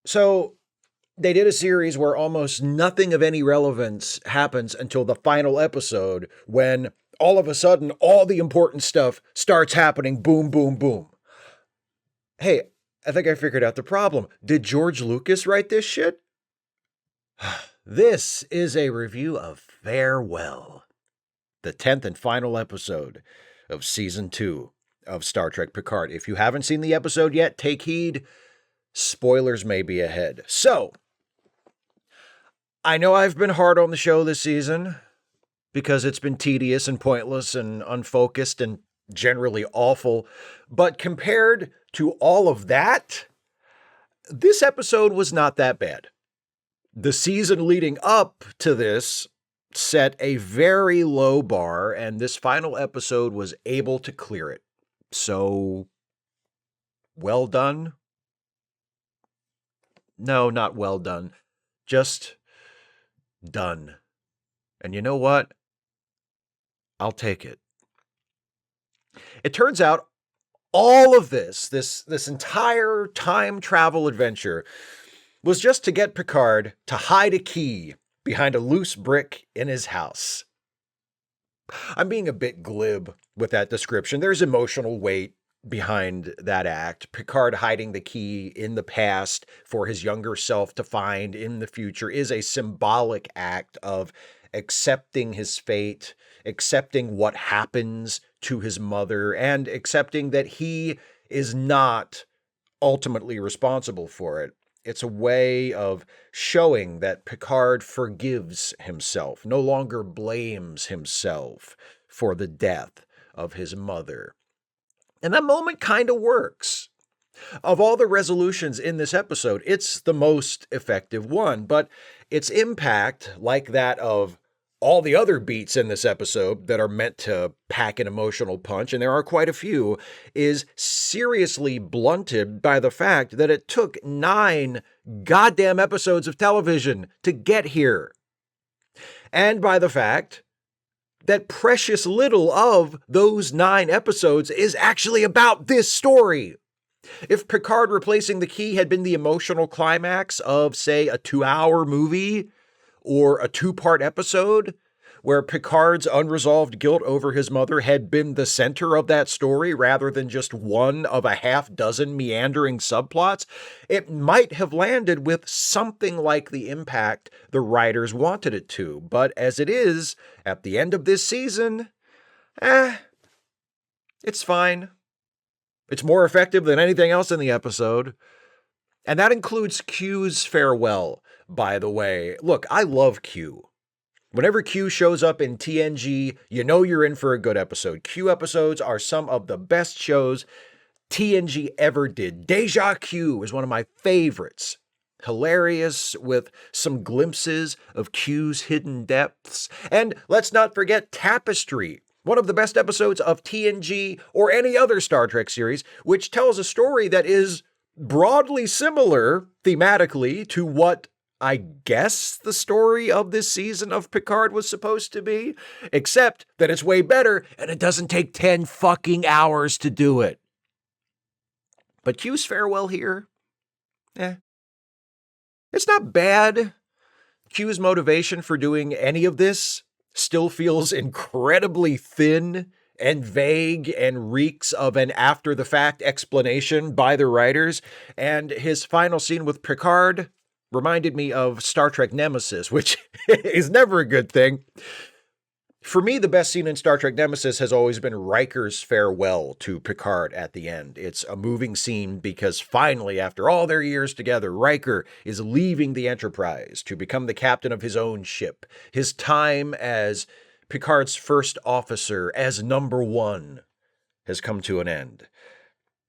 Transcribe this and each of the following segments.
So they did a series where almost nothing of any relevance happens until the final episode, when all of a sudden all the important stuff starts happening. Boom, boom, boom. Hey, I think I figured out the problem. Did George Lucas write this shit? This is a review of Farewell, the 10th and final episode of season 2 of Star Trek Picard. If you haven't seen the episode yet, take heed. Spoilers may be ahead. So, I know I've been hard on the show this season because it's been tedious and pointless and unfocused and generally awful. But compared to all of that, this episode was not that bad. The season leading up to this set a very low bar, and this final episode was able to clear it. So, well done? No, not well done. Just done. And you know what? I'll take it. It turns out all of this entire time travel adventure was just to get Picard to hide a key behind a loose brick in his house. I'm being a bit glib with that description. There's emotional weight behind that act. Picard hiding the key in the past for his younger self to find in the future is a symbolic act of accepting his fate, accepting what happens to his mother, and accepting that he is not ultimately responsible for it. It's a way of showing that Picard forgives himself, no longer blames himself for the death of his mother. And that moment kind of works. Of all the resolutions in this episode, it's the most effective one, but its impact, like that of all the other beats in this episode that are meant to pack an emotional punch, and there are quite a few, is seriously blunted by the fact that it took 9 goddamn episodes of television to get here. And by the fact that precious little of those 9 episodes is actually about this story. If Picard replacing the key had been the emotional climax of, say, a 2-hour movie or a 2-part episode, where Picard's unresolved guilt over his mother had been the center of that story rather than just one of a half dozen meandering subplots, it might have landed with something like the impact the writers wanted it to. But as it is, at the end of this season, it's fine. It's more effective than anything else in the episode. And that includes Q's farewell, by the way. Look, I love Q. Whenever Q shows up in TNG, you know you're in for a good episode. Q episodes are some of the best shows TNG ever did. Deja Q is one of my favorites. Hilarious, with some glimpses of Q's hidden depths. And let's not forget Tapestry, one of the best episodes of TNG or any other Star Trek series, which tells a story that is broadly similar thematically to what I guess the story of this season of Picard was supposed to be, except that it's way better and it doesn't take 10 fucking hours to do it. But Q's farewell here, it's not bad. Q's motivation for doing any of this still feels incredibly thin and vague and reeks of an after-the-fact explanation by the writers, and his final scene with Picard reminded me of Star Trek Nemesis, which is never a good thing. For me, the best scene in Star Trek Nemesis has always been Riker's farewell to Picard at the end. It's a moving scene because finally, after all their years together, Riker is leaving the Enterprise to become the captain of his own ship. His time as Picard's first officer, as number 1, has come to an end.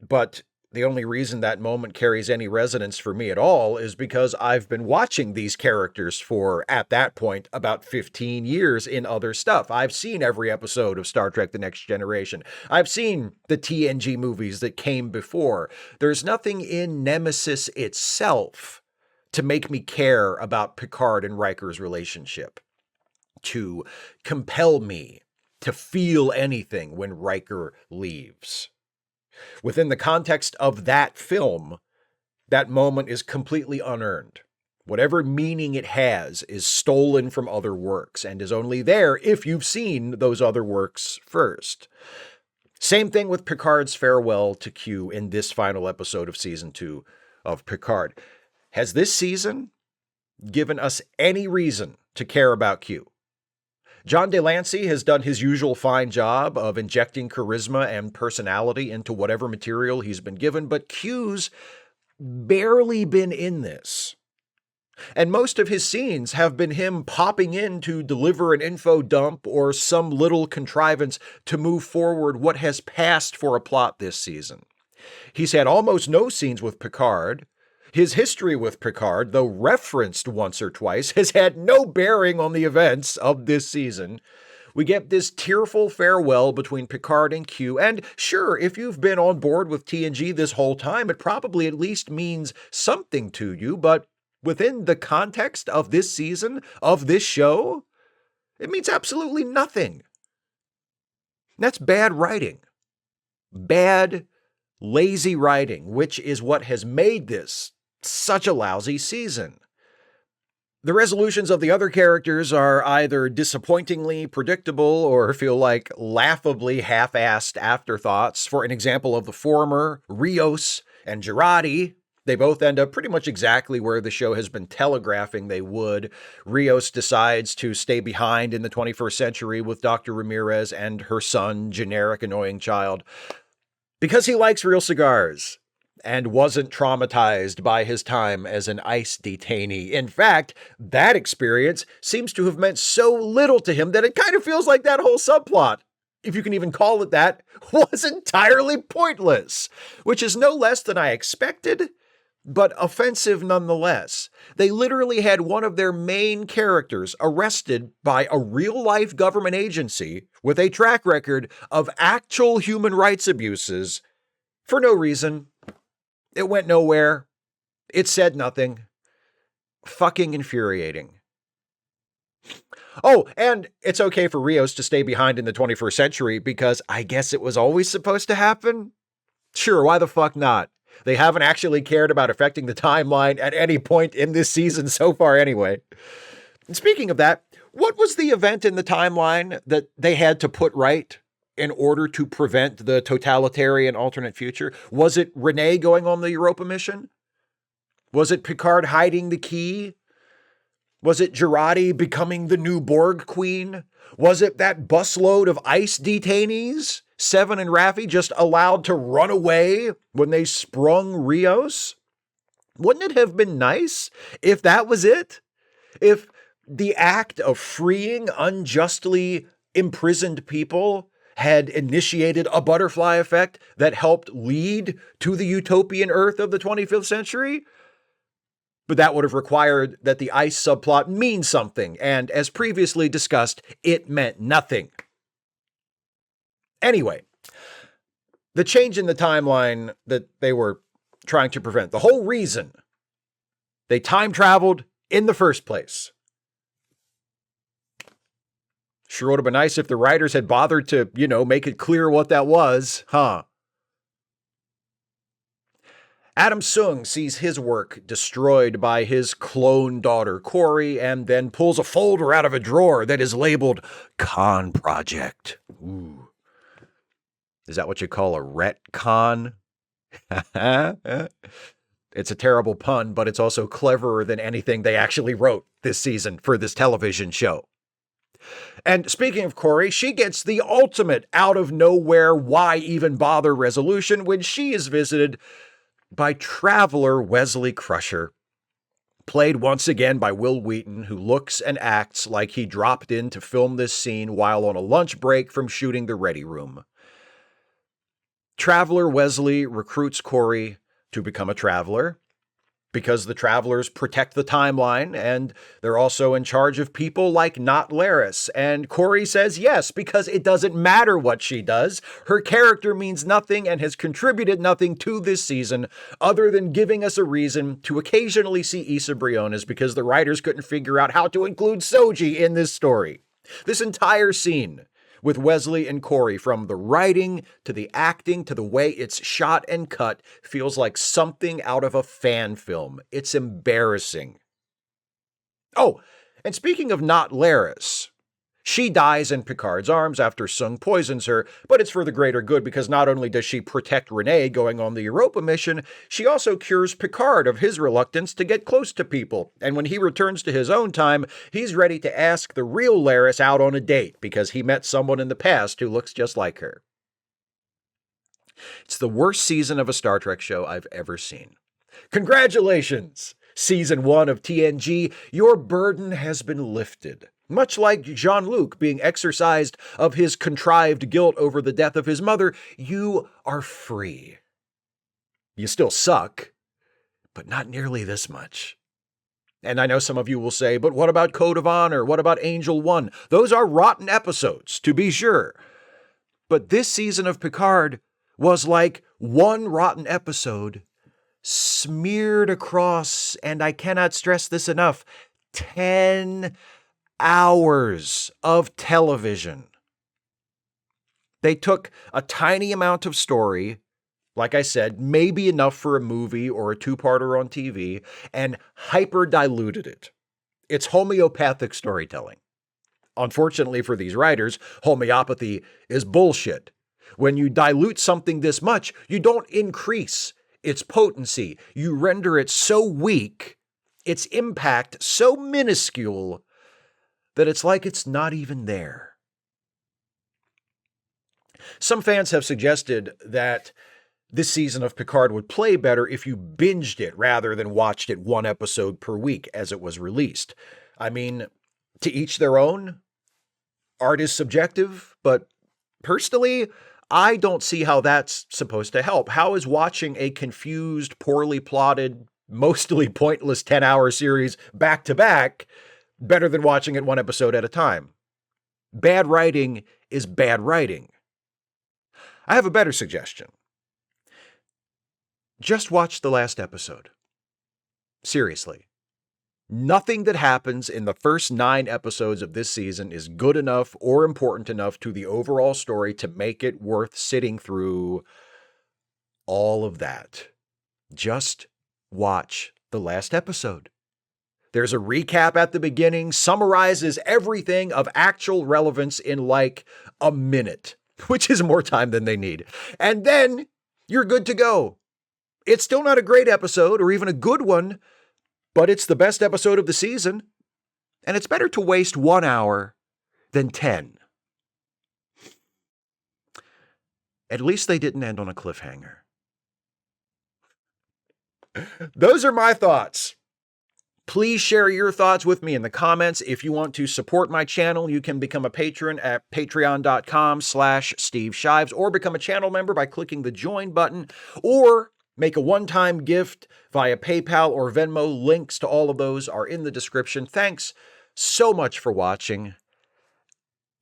But the only reason that moment carries any resonance for me at all is because I've been watching these characters for, at that point, about 15 years in other stuff. I've seen every episode of Star Trek The Next Generation. I've seen the TNG movies that came before. There's nothing in Nemesis itself to make me care about Picard and Riker's relationship, to compel me to feel anything when Riker leaves. Within the context of that film, that moment is completely unearned. Whatever meaning it has is stolen from other works and is only there if you've seen those other works first. Same thing with Picard's farewell to Q in this final episode of season 2 of Picard. Has this season given us any reason to care about Q? John Delancey has done his usual fine job of injecting charisma and personality into whatever material he's been given, but Q's barely been in this. And most of his scenes have been him popping in to deliver an info dump or some little contrivance to move forward what has passed for a plot this season. He's had almost no scenes with Picard. His history with Picard, though referenced once or twice, has had no bearing on the events of this season. We get this tearful farewell between Picard and Q, and sure, if you've been on board with TNG this whole time, it probably at least means something to you, but within the context of this season, of this show, it means absolutely nothing. That's bad writing. Bad, lazy writing, which is what has made this such a lousy season. The resolutions of the other characters are either disappointingly predictable or feel like laughably half-assed afterthoughts. For an example of the former, Rios and Girardi, they both end up pretty much exactly where the show has been telegraphing they would. Rios decides to stay behind in the 21st century with Dr. Ramirez and her son, generic annoying child, because he likes real cigars and wasn't traumatized by his time as an ICE detainee. In fact, that experience seems to have meant so little to him that it kind of feels like that whole subplot, if you can even call it that, was entirely pointless, which is no less than I expected, but offensive nonetheless. They literally had one of their main characters arrested by a real-life government agency with a track record of actual human rights abuses for no reason. It went nowhere. It said nothing. Fucking infuriating. Oh, and it's okay for Rios to stay behind in the 21st century because I guess it was always supposed to happen? Sure, why the fuck not? They haven't actually cared about affecting the timeline at any point in this season so far anyway. And speaking of that, what was the event in the timeline that they had to put right in order to prevent the totalitarian alternate future? Was it Renee going on the Europa mission? Was it Picard hiding the key? Was it Girardi becoming the new Borg queen? Was it that busload of ICE detainees, Seven and Raffi, just allowed to run away when they sprung Rios? Wouldn't it have been nice if that was it? If the act of freeing unjustly imprisoned people had initiated a butterfly effect that helped lead to the utopian Earth of the 25th century? But that would have required that the ICE subplot mean something, and as previously discussed, it meant nothing. Anyway, the change in the timeline that they were trying to prevent, the whole reason they time traveled in the first place. Sure would have been nice if the writers had bothered to, make it clear what that was, huh? Adam Sung sees his work destroyed by his clone daughter, Corey, and then pulls a folder out of a drawer that is labeled Con Project. Ooh. Is that what you call a retcon? It's a terrible pun, but it's also cleverer than anything they actually wrote this season for this television show. And speaking of Corey, she gets the ultimate out-of-nowhere why even bother resolution when she is visited by Traveler Wesley Crusher, played once again by Will Wheaton, who looks and acts like he dropped in to film this scene while on a lunch break from shooting the Ready Room. Traveler Wesley recruits Corey to become a Traveler, because the Travelers protect the timeline, and they're also in charge of people like Not Laris. And Corey says yes, because it doesn't matter what she does. Her character means nothing and has contributed nothing to this season, other than giving us a reason to occasionally see Issa Briones, because the writers couldn't figure out how to include Soji in this story. This entire scene with Wesley and Corey. From the writing to the acting to the way it's shot and cut, feels like something out of a fan film. It's embarrassing. Oh, and speaking of not Laris, she dies in Picard's arms after Sung poisons her, but it's for the greater good because not only does she protect Renee going on the Europa mission, she also cures Picard of his reluctance to get close to people. And when he returns to his own time, he's ready to ask the real Laris out on a date because he met someone in the past who looks just like her. It's the worst season of a Star Trek show I've ever seen. Congratulations! Season 1 of TNG, your burden has been lifted. Much like Jean-Luc being exorcised of his contrived guilt over the death of his mother, you are free. You still suck, but not nearly this much. And I know some of you will say, but what about Code of Honor? What about Angel 1? Those are rotten episodes, to be sure. But this season of Picard was like one rotten episode smeared across, and I cannot stress this enough, 10 hours of television. They took a tiny amount of story, like I said, maybe enough for a movie or a two-parter on TV, and hyper-diluted it. It's homeopathic storytelling. Unfortunately for these writers, homeopathy is bullshit. When you dilute something this much, you don't increase its potency. You render it so weak, its impact so minuscule, that it's like it's not even there. Some fans have suggested that this season of Picard would play better if you binged it rather than watched it one episode per week as it was released. I mean, to each their own. Art is subjective, but personally, I don't see how that's supposed to help. How is watching a confused, poorly plotted, mostly pointless 10-hour series back to back better than watching it one episode at a time? Bad writing is bad writing. I have a better suggestion. Just watch the last episode. Seriously. Nothing that happens in the first 9 episodes of this season is good enough or important enough to the overall story to make it worth sitting through all of that. Just watch the last episode. There's a recap at the beginning, summarizes everything of actual relevance in like a minute, which is more time than they need. And then you're good to go. It's still not a great episode or even a good one, but it's the best episode of the season. And it's better to waste 1 hour than 10. At least they didn't end on a cliffhanger. Those are my thoughts. Please share your thoughts with me in the comments. If you want to support my channel, you can become a patron at patreon.com/Steve Shives, or become a channel member by clicking the join button, or make a one-time gift via PayPal or Venmo. Links to all of those are in the description. Thanks so much for watching,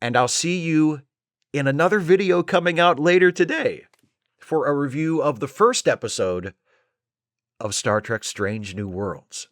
and I'll see you in another video coming out later today for a review of the first episode of Star Trek: Strange New Worlds.